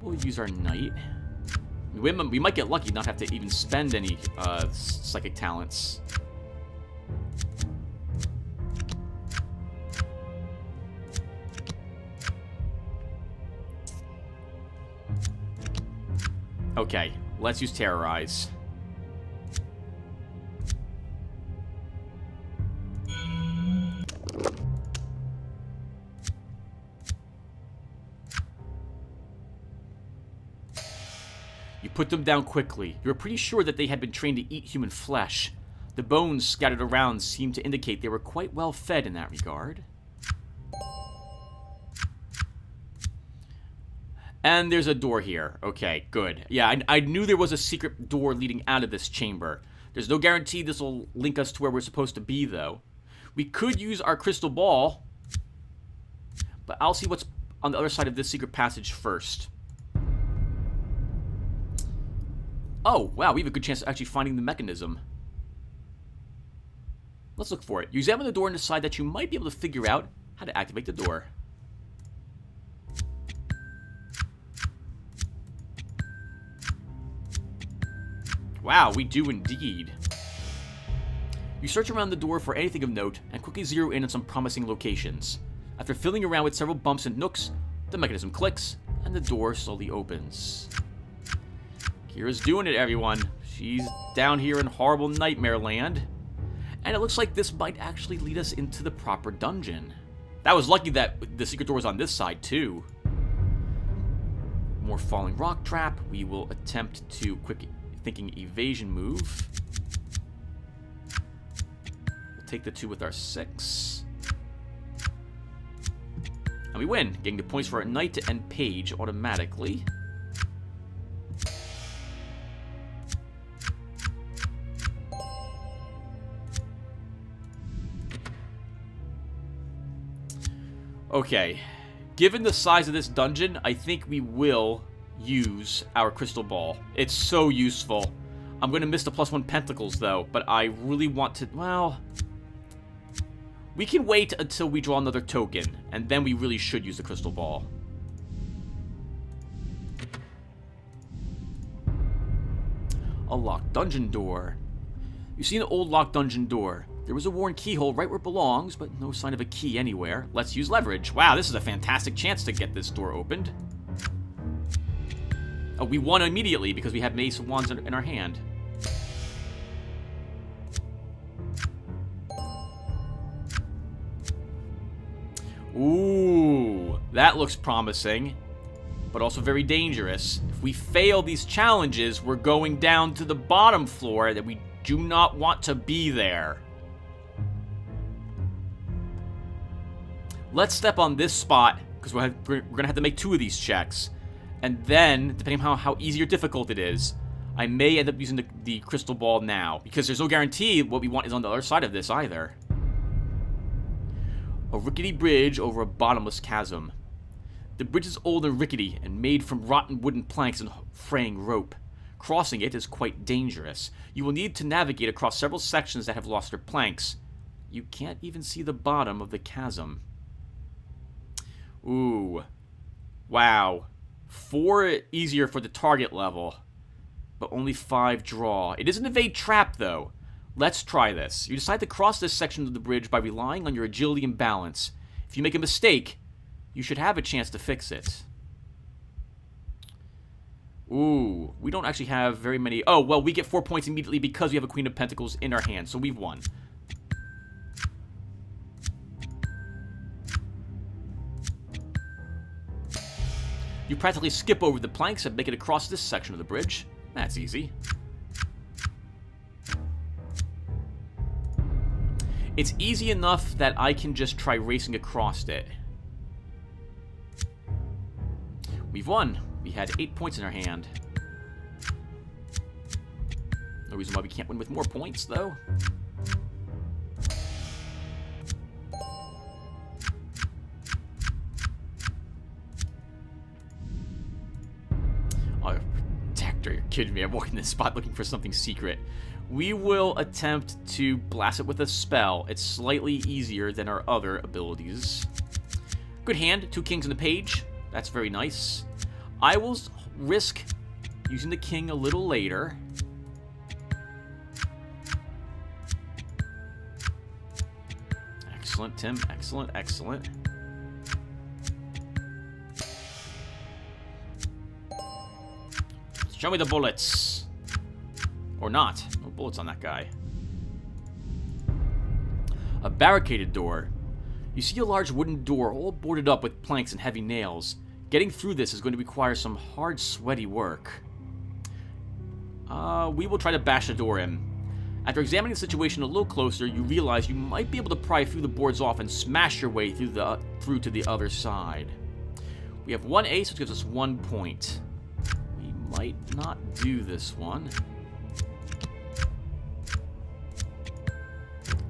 We'll use our Knight. We might get lucky, not have to even spend any psychic talents. Okay, let's use Terrorize. You put them down quickly. You were pretty sure that they had been trained to eat human flesh. The bones scattered around seemed to indicate they were quite well fed in that regard. And there's a door here. Okay, good. Yeah, I knew there was a secret door leading out of this chamber. There's no guarantee this will link us to where we're supposed to be, though. We could use our crystal ball, but I'll see what's on the other side of this secret passage first. Oh, wow, we have a good chance of actually finding the mechanism. Let's look for it. You examine the door and decide that you might be able to figure out how to activate the door. Wow, we do indeed. You search around the door for anything of note and quickly zero in on some promising locations. After fiddling around with several bumps and nooks, the mechanism clicks and the door slowly opens. Kira's doing it, everyone. She's down here in horrible nightmare land. And it looks like this might actually lead us into the proper dungeon. That was lucky that the secret door was on this side, too. More falling rock trap. We will attempt to quick thinking evasion move. We'll take the 2 with our 6. And we win, getting the points for our knight and page automatically. Okay, given the size of this dungeon, I think we will use our crystal ball. It's so useful. I'm going to miss the +1 pentacles, though, but I really want to... Well, we can wait until we draw another token, and then we really should use the crystal ball. A locked dungeon door. You see an old locked dungeon door. There was a worn keyhole right where it belongs, but no sign of a key anywhere. Let's use leverage. Wow, this is a fantastic chance to get this door opened. Oh, we won immediately because we have Mace of Wands in our hand. Ooh, that looks promising, but also very dangerous. If we fail these challenges, we're going down to the bottom floor that we do not want to be there. Let's step on this spot, because we're going to have to make 2 of these checks. And then, depending on how easy or difficult it is, I may end up using the crystal ball now. Because there's no guarantee what we want is on the other side of this either. A rickety bridge over a bottomless chasm. The bridge is old and rickety and made from rotten wooden planks and fraying rope. Crossing it is quite dangerous. You will need to navigate across several sections that have lost their planks. You can't even see the bottom of the chasm. Ooh. Wow. 4 easier for the target level, but only 5 draw. It is an evade trap, though. Let's try this. You decide to cross this section of the bridge by relying on your agility and balance. If you make a mistake, you should have a chance to fix it. Ooh, we don't actually have very many... Oh, well, we get 4 points immediately because we have a Queen of Pentacles in our hand, so we've won. You practically skip over the planks and make it across this section of the bridge. That's easy. It's easy enough that I can just try racing across it. We've won. We had 8 points in our hand. No reason why we can't win with more points, though. kidding me? I'm walking this spot looking for something secret. We will attempt to blast it with a spell. It's slightly easier than our other abilities. Good hand. 2 kings on the page. That's very nice. I will risk using the king a little later. Excellent, Tim. Excellent, excellent. Show me the bullets. Or not. No bullets on that guy. A barricaded door. You see a large wooden door all boarded up with planks and heavy nails. Getting through this is going to require some hard, sweaty work. We will try to bash the door in. After examining the situation a little closer, you realize you might be able to pry a few of the boards off and smash your way through to the other side. We have 1 ace, which gives us 1 point. We might not do this one.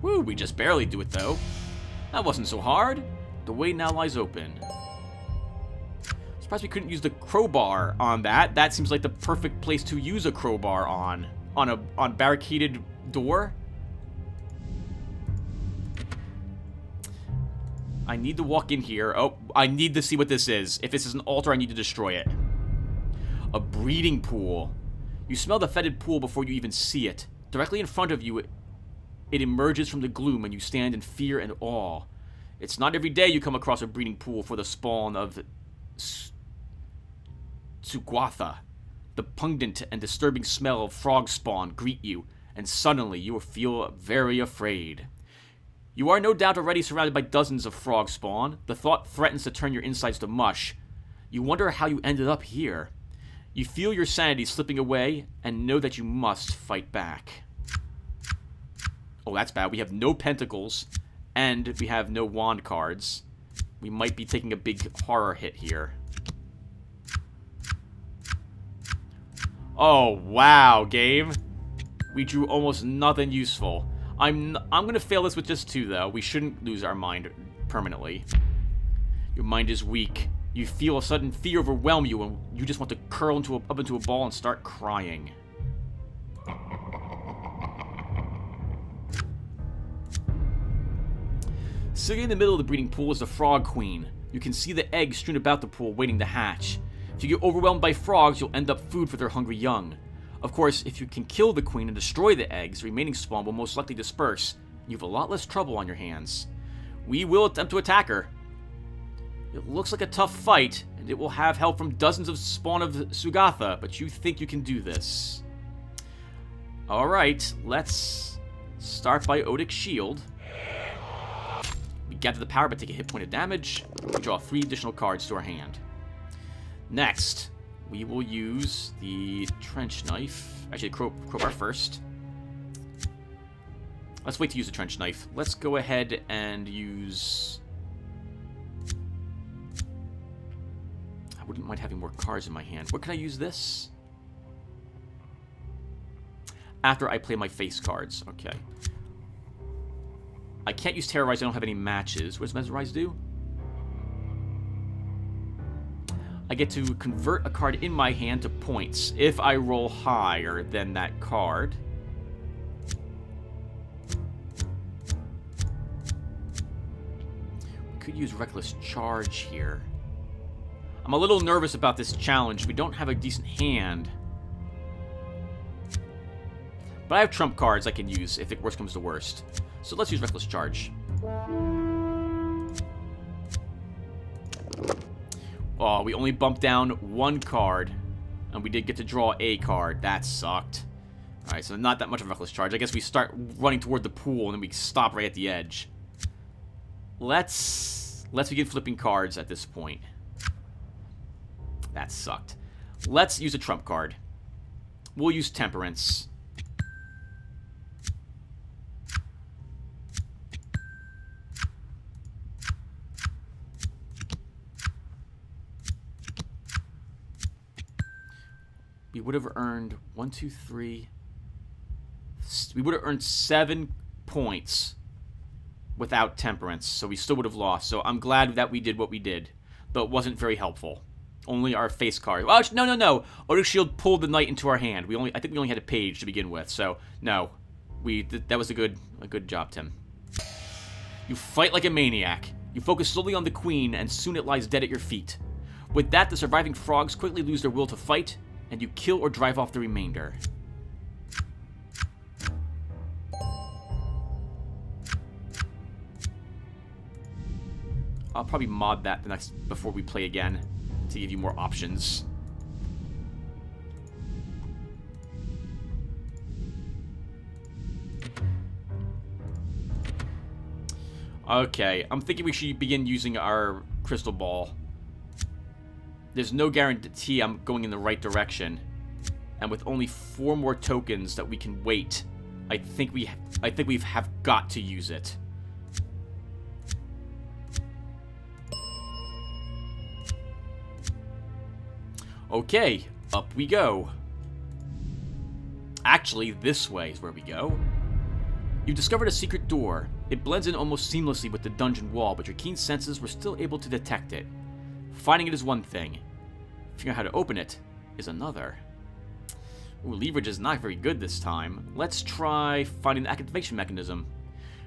Woo, we just barely do it though. That wasn't so hard. The way now lies open. Surprised we couldn't use the crowbar on that. That seems like the perfect place to use a crowbar on a barricaded door. I need to walk in here. Oh, I need to see what this is. If this is an altar, I need to destroy it. A breeding pool. You smell the fetid pool before you even see it. Directly in front of you, it emerges from the gloom and you stand in fear and awe. It's not every day you come across a breeding pool for the spawn of Tsugwatha. The pungent and disturbing smell of frog spawn greet you, and suddenly you will feel very afraid. You are no doubt already surrounded by dozens of frog spawn. The thought threatens to turn your insides to mush. You wonder how you ended up here. You feel your sanity slipping away, and know that you must fight back. Oh, that's bad. We have no pentacles, and we have no wand cards. We might be taking a big horror hit here. Oh, wow, game. We drew almost nothing useful. I'm gonna fail this with just 2, though. We shouldn't lose our mind permanently. Your mind is weak. You feel a sudden fear overwhelm you, and you just want to curl up into a ball and start crying. Sitting in the middle of the breeding pool is the frog queen. You can see the eggs strewn about the pool waiting to hatch. If you get overwhelmed by frogs, you'll end up food for their hungry young. Of course, if you can kill the queen and destroy the eggs, the remaining spawn will most likely disperse. You have a lot less trouble on your hands. We will attempt to attack her. It looks like a tough fight, and it will have help from dozens of spawn of Tsugwatha, but you think you can do this. Alright, let's start by Odic Shield. We gather the power but take a hit point of damage. We draw 3 additional cards to our hand. Next, we will use the trench knife. Actually, crowbar first. Let's wait to use the trench knife. Let's go ahead and use... I wouldn't mind having more cards in my hand. What can I use this? After I play my face cards. Okay. I can't use Terrorize. I don't have any matches. What does Mesmerize do? I get to convert a card in my hand to points if I roll higher than that card. We could use Reckless Charge here. I'm a little nervous about this challenge. We don't have a decent hand. But I have trump cards I can use if it worst comes to worst. So let's use Reckless Charge. Oh, we only bumped down 1 card. And we did get to draw a card. That sucked. Alright, so not that much of a Reckless Charge. I guess we start running toward the pool and then we stop right at the edge. Let's begin flipping cards at this point. That sucked. Let's use a trump card. We'll use Temperance. We would have earned 1, 2, 3. We would have earned 7 points without Temperance, so we still would have lost. So I'm glad that we did what we did, but it wasn't very helpful. Only our face card. Well, no. Odin Shield pulled the knight into our hand. I think we only had a page to begin with, so no. That was a good job, Tim. You fight like a maniac. You focus solely on the queen, and soon it lies dead at your feet. With that, the surviving frogs quickly lose their will to fight, and you kill or drive off the remainder. I'll probably mod that before we play again to give you more options. Okay, I'm thinking we should begin using our crystal ball. There's no guarantee I'm going in the right direction. And with only 4 more tokens that we can wait, I think we have got to use it. Okay, up we go. Actually, this way is where we go. You discovered a secret door. It blends in almost seamlessly with the dungeon wall, but your keen senses were still able to detect it. Finding it is one thing. Figuring out how to open it is another. Ooh, leverage is not very good this time. Let's try finding the activation mechanism.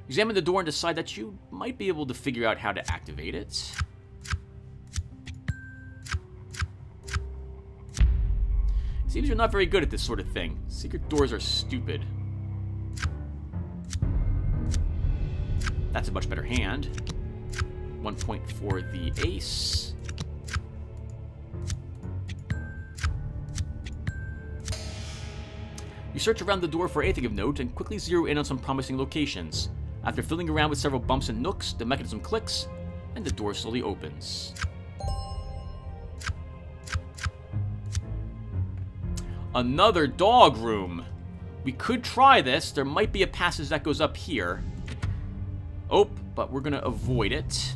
Examine the door and decide that you might be able to figure out how to activate it. Seems you're not very good at this sort of thing. Secret doors are stupid. That's a much better hand. 1 point for the ace. You search around the door for anything of note and quickly zero in on some promising locations. After fiddling around with several bumps and nooks, the mechanism clicks, and the door slowly opens. Another dog room. We could try this. There might be a passage that goes up here. Oh, but we're going to avoid it.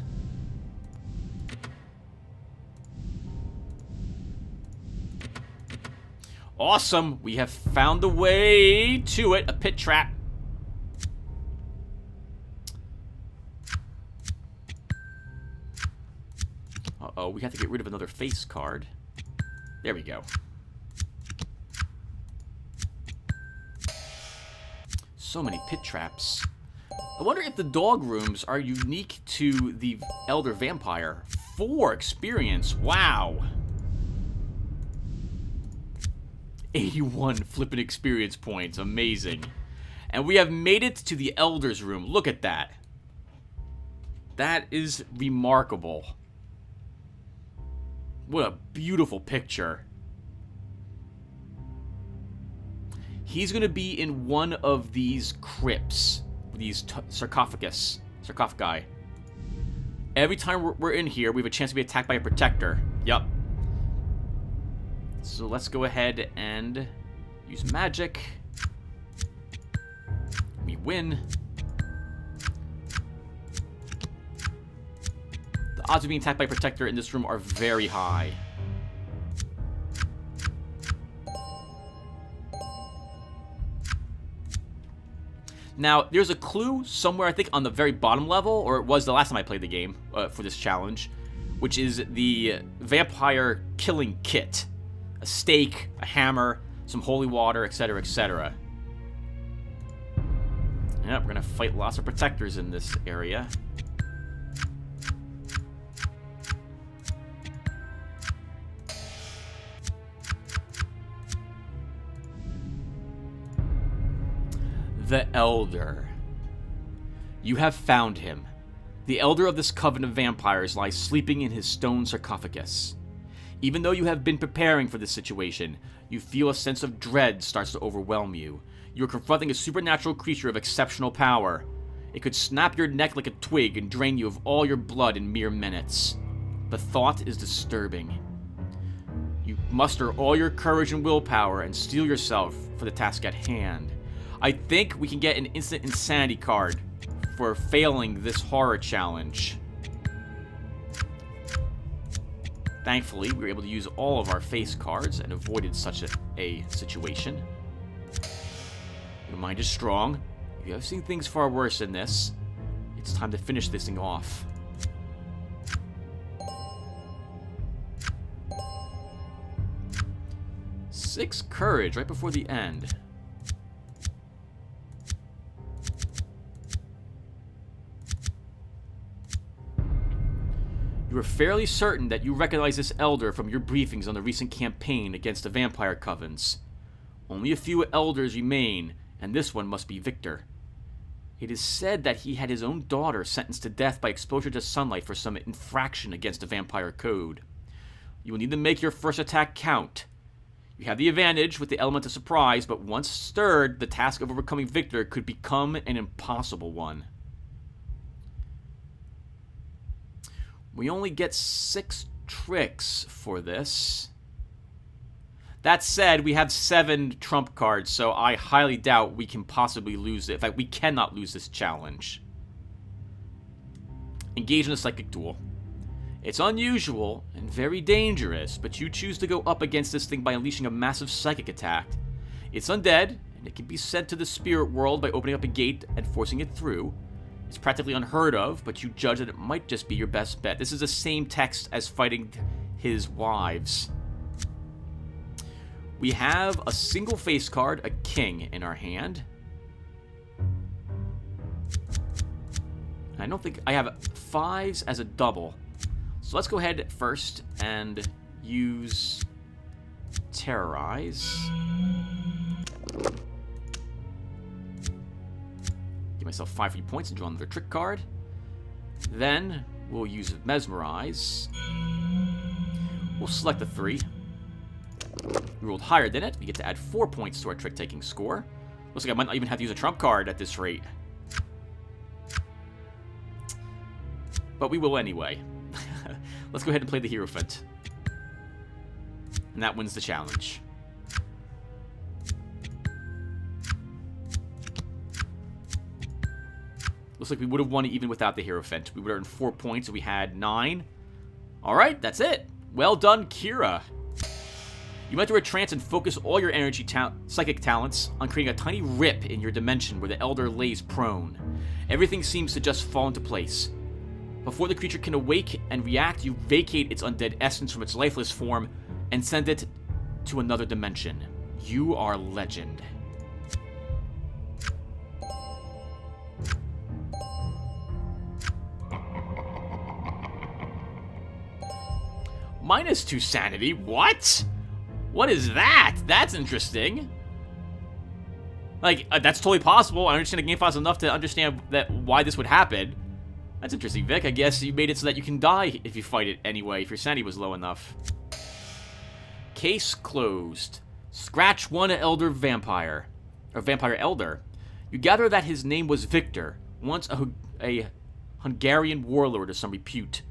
Awesome. We have found the way to it. A pit trap. Uh-oh, we have to get rid of another face card. There we go. So many pit traps. I wonder if the dog rooms are unique to the Elder Vampire. 4 experience. Wow. 81 flippin' experience points. Amazing. And we have made it to the Elder's room. Look at that. That is remarkable. What a beautiful picture. He's going to be in one of these crypts. These sarcophagi. Every time we're in here, we have a chance to be attacked by a protector. Yup. So let's go ahead and use magic. We win. The odds of being attacked by a protector in this room are very high. Now, there's a clue somewhere, I think, on the very bottom level, or it was the last time I played the game for this challenge, which is the vampire killing kit. A stake, a hammer, some holy water, etc., etc. Yeah, we're going to fight lots of protectors in this area. The Elder. You have found him. The Elder of this coven of vampires lies sleeping in his stone sarcophagus. Even though you have been preparing for this situation, you feel a sense of dread starts to overwhelm you. You are confronting a supernatural creature of exceptional power. It could snap your neck like a twig and drain you of all your blood in mere minutes. The thought is disturbing. You muster all your courage and willpower and steel yourself for the task at hand. I think we can get an instant insanity card for failing this horror challenge. Thankfully, we were able to use all of our face cards and avoided such a situation. Your mind is strong. If you have seen things far worse than this, it's time to finish this thing off. 6 courage right before the end. You are fairly certain that you recognize this elder from your briefings on the recent campaign against the vampire covens. Only a few elders remain, and this one must be Victor. It is said that he had his own daughter sentenced to death by exposure to sunlight for some infraction against the vampire code. You will need to make your first attack count. You have the advantage with the element of surprise, but once stirred, the task of overcoming Victor could become an impossible one. We only get 6 tricks for this. That said, we have 7 trump cards, so I highly doubt we can possibly lose it. In fact, we cannot lose this challenge. Engage in a psychic duel. It's unusual and very dangerous, but you choose to go up against this thing by unleashing a massive psychic attack. It's undead, and it can be sent to the spirit world by opening up a gate and forcing it through. It's practically unheard of, but you judge that it might just be your best bet. This is the same text as fighting his wives. We have a single face card, a king, in our hand. I don't think I have 5s as a double. So let's go ahead first and use Terrorize. Give myself 5 free points and draw another trick card. Then we'll use Mesmerize. We'll select the 3. We rolled higher than it. We get to add 4 points to our trick-taking score. Looks like I might not even have to use a trump card at this rate. But we will anyway. Let's go ahead and play the Hierophant. And that wins the challenge. Looks like we would have won it even without the Hierophant. We would have earned 4 points, and we had 9. Alright, that's it. Well done, Kira. You enter a trance and focus all your energy psychic talents on creating a tiny rip in your dimension where the Elder lays prone. Everything seems to just fall into place. Before the creature can awake and react, you vacate its undead essence from its lifeless form and send it to another dimension. You are legend. -2 sanity? What? What is that? That's interesting. Like, that's totally possible. I understand the game files enough to understand why this would happen. That's interesting, Vic. I guess you made it so that you can die if you fight it anyway, if your sanity was low enough. Case closed. Scratch 1 elder vampire. Or vampire elder. You gather that his name was Victor, once a Hungarian warlord of some repute.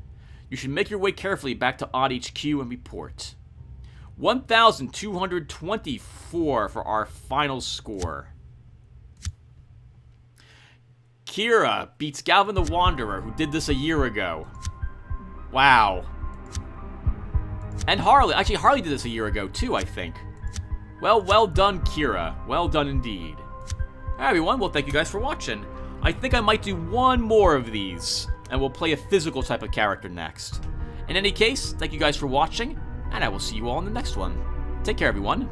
You should make your way carefully back to Odd HQ and report. 1,224 for our final score. Kira beats Galvin the Wanderer, who did this a year ago. Wow. And Harley. Actually, Harley did this a year ago, too, I think. Well done, Kira. Well done indeed. Alright, everyone. Well, thank you guys for watching. I think I might do one more of these, and we'll play a physical type of character next. In any case, thank you guys for watching, and I will see you all in the next one. Take care, everyone.